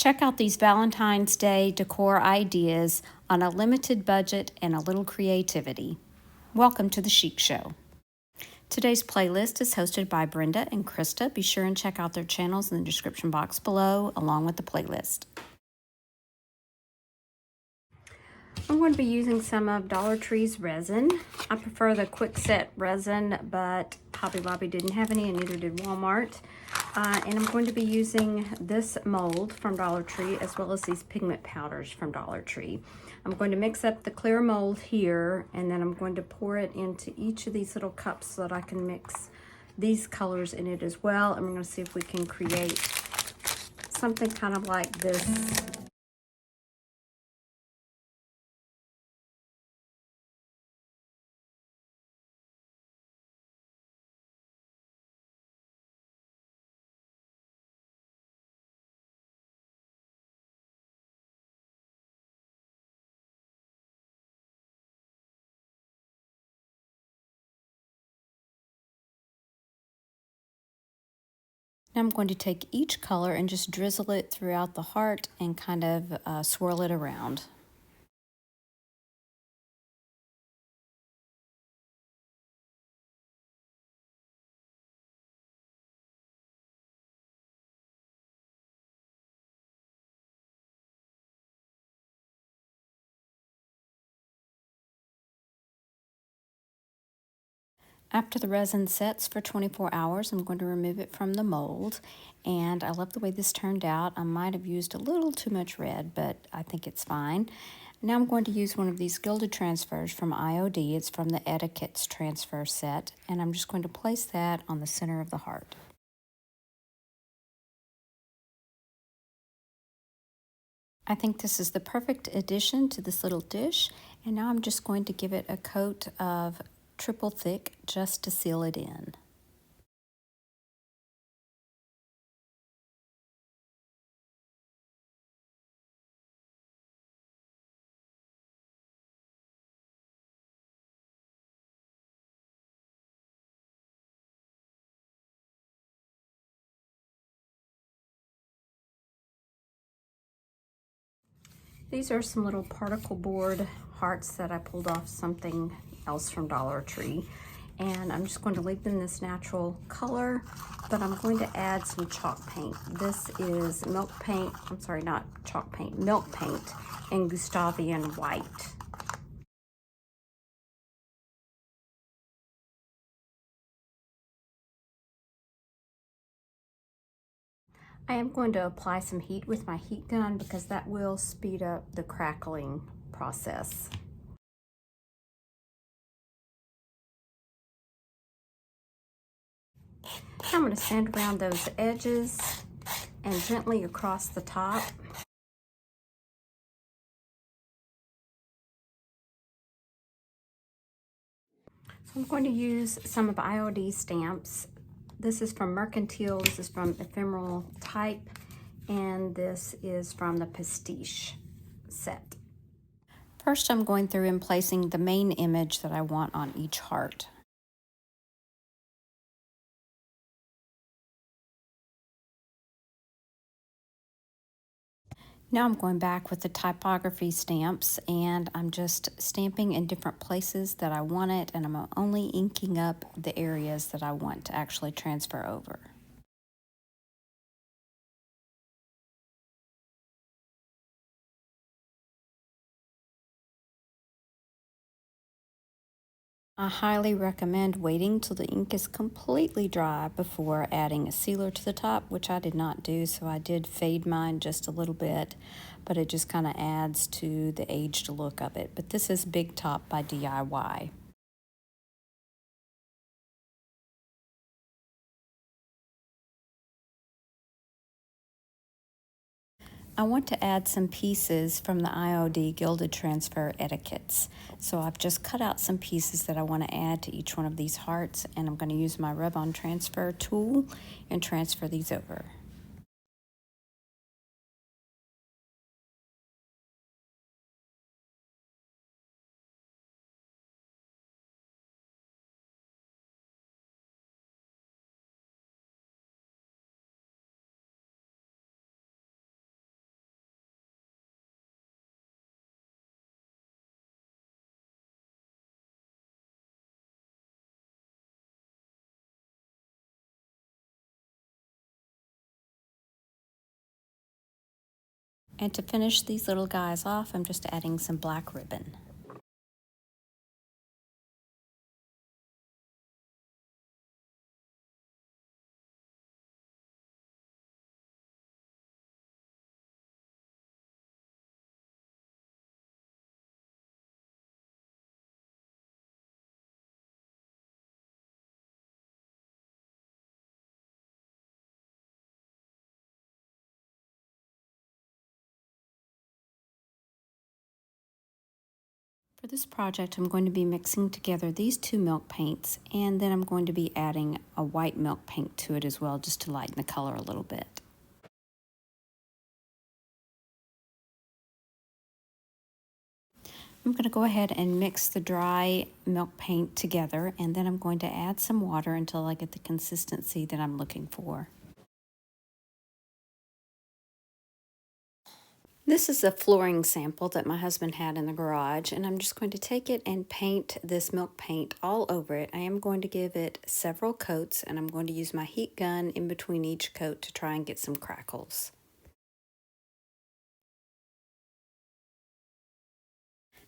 Check out these Valentine's Day decor ideas on a limited budget and a little creativity. Welcome to the Chic Show. Today's playlist is hosted by Brenda and Krista. Be sure and check out their channels in the description box below, along with the playlist. I'm going to be using some of Dollar Tree's resin. I prefer the quick set resin, but Hobby Lobby didn't have any, and neither did Walmart. And I'm going to be using this mold from Dollar Tree, as well as these pigment powders from Dollar Tree. I'm going to mix up the clear mold here, and then I'm going to pour it into each of these little cups so that I can mix these colors in it as well. And we're going to see if we can create something kind of like this. Now I'm going to take each color and just drizzle it throughout the heart and kind of swirl it around. After the resin sets for 24 hours, I'm going to remove it from the mold. And I love the way this turned out. I might have used a little too much red, but I think it's fine. Now I'm going to use one of these gilded transfers from IOD. It's from the Etiquettes transfer set. And I'm just going to place that on the center of the heart. I think this is the perfect addition to this little dish. And now I'm just going to give it a coat of triple thick just to seal it in. These are some little particle board hearts that I pulled off something else from Dollar Tree. And I'm just going to leave them this natural color, but I'm going to add some chalk paint. This is milk paint, I'm sorry, not chalk paint, milk paint in Gustavian white. I am going to apply some heat with my heat gun because that will speed up the crackling process. I'm going to sand around those edges and gently across the top. So I'm going to use some of IOD stamps. This is from Mercantile, this is from Ephemeral Type, and this is from the Pastiche set. First, I'm going through and placing the main image that I want on each heart. Now I'm going back with the typography stamps, and I'm just stamping in different places that I want it, and I'm only inking up the areas that I want to actually transfer over. I highly recommend waiting till the ink is completely dry before adding a sealer to the top, which I did not do, so I did fade mine just a little bit, but it just kind of adds to the aged look of it. But this is Big Top by DIY. I want to add some pieces from the IOD Gilded Transfer Etiquettes. So I've just cut out some pieces that I want to add to each one of these hearts, and I'm going to use my rub-on transfer tool and transfer these over. And to finish these little guys off, I'm just adding some black ribbon. For this project, I'm going to be mixing together these two milk paints, and then I'm going to be adding a white milk paint to it as well, just to lighten the color a little bit. I'm going to go ahead and mix the dry milk paint together, and then I'm going to add some water until I get the consistency that I'm looking for. This is a flooring sample that my husband had in the garage, and I'm just going to take it and paint this milk paint all over it. I am going to give it several coats, and I'm going to use my heat gun in between each coat to try and get some crackles.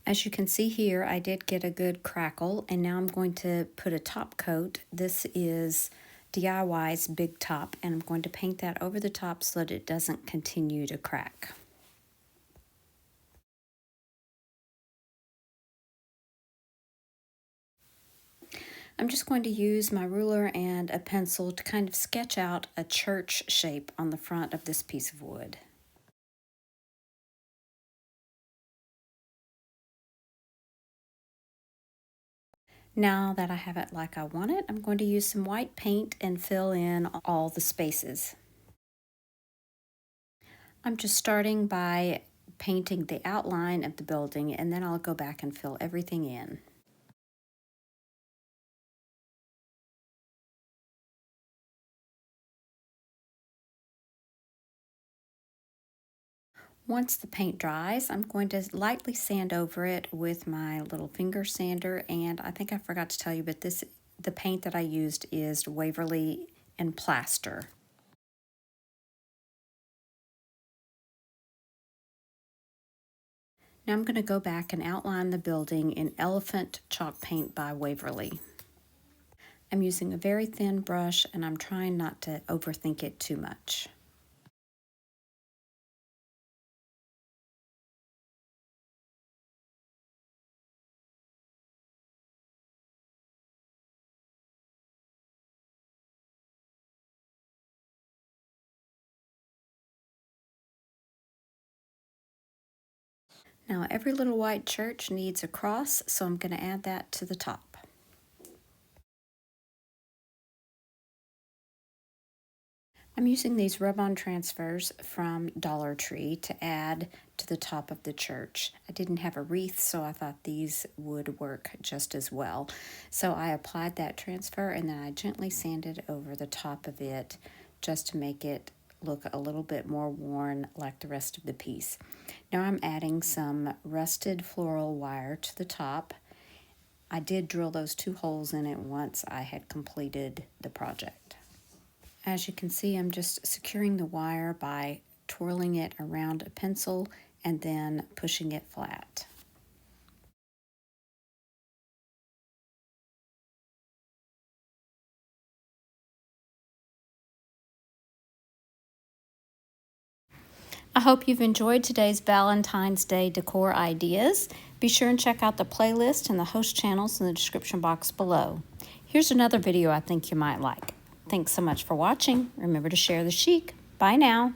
As you can see here, I did get a good crackle, and now I'm going to put a top coat. This is DIY's Big Top, and I'm going to paint that over the top so that it doesn't continue to crack. I'm just going to use my ruler and a pencil to kind of sketch out a church shape on the front of this piece of wood. Now that I have it like I want it, I'm going to use some white paint and fill in all the spaces. I'm just starting by painting the outline of the building, and then I'll go back and fill everything in. Once the paint dries, I'm going to lightly sand over it with my little finger sander, and I think I forgot to tell you, but the paint that I used is Waverly and Plaster. Now I'm going to go back and outline the building in Elephant Chalk Paint by Waverly. I'm using a very thin brush, and I'm trying not to overthink it too much. Now every little white church needs a cross, so I'm going to add that to the top. I'm using these rub-on transfers from Dollar Tree to add to the top of the church. I didn't have a wreath, so I thought these would work just as well. So I applied that transfer, and then I gently sanded over the top of it just to make it look a little bit more worn like the rest of the piece. Now I'm adding some rusted floral wire to the top. I did drill those 2 holes in it once I had completed the project. As you can see, I'm just securing the wire by twirling it around a pencil and then pushing it flat. I hope you've enjoyed today's Valentine's Day decor ideas. Be sure and check out the playlist and the host channels in the description box below. Here's another video I think you might like. Thanks so much for watching. Remember to share the chic. Bye now.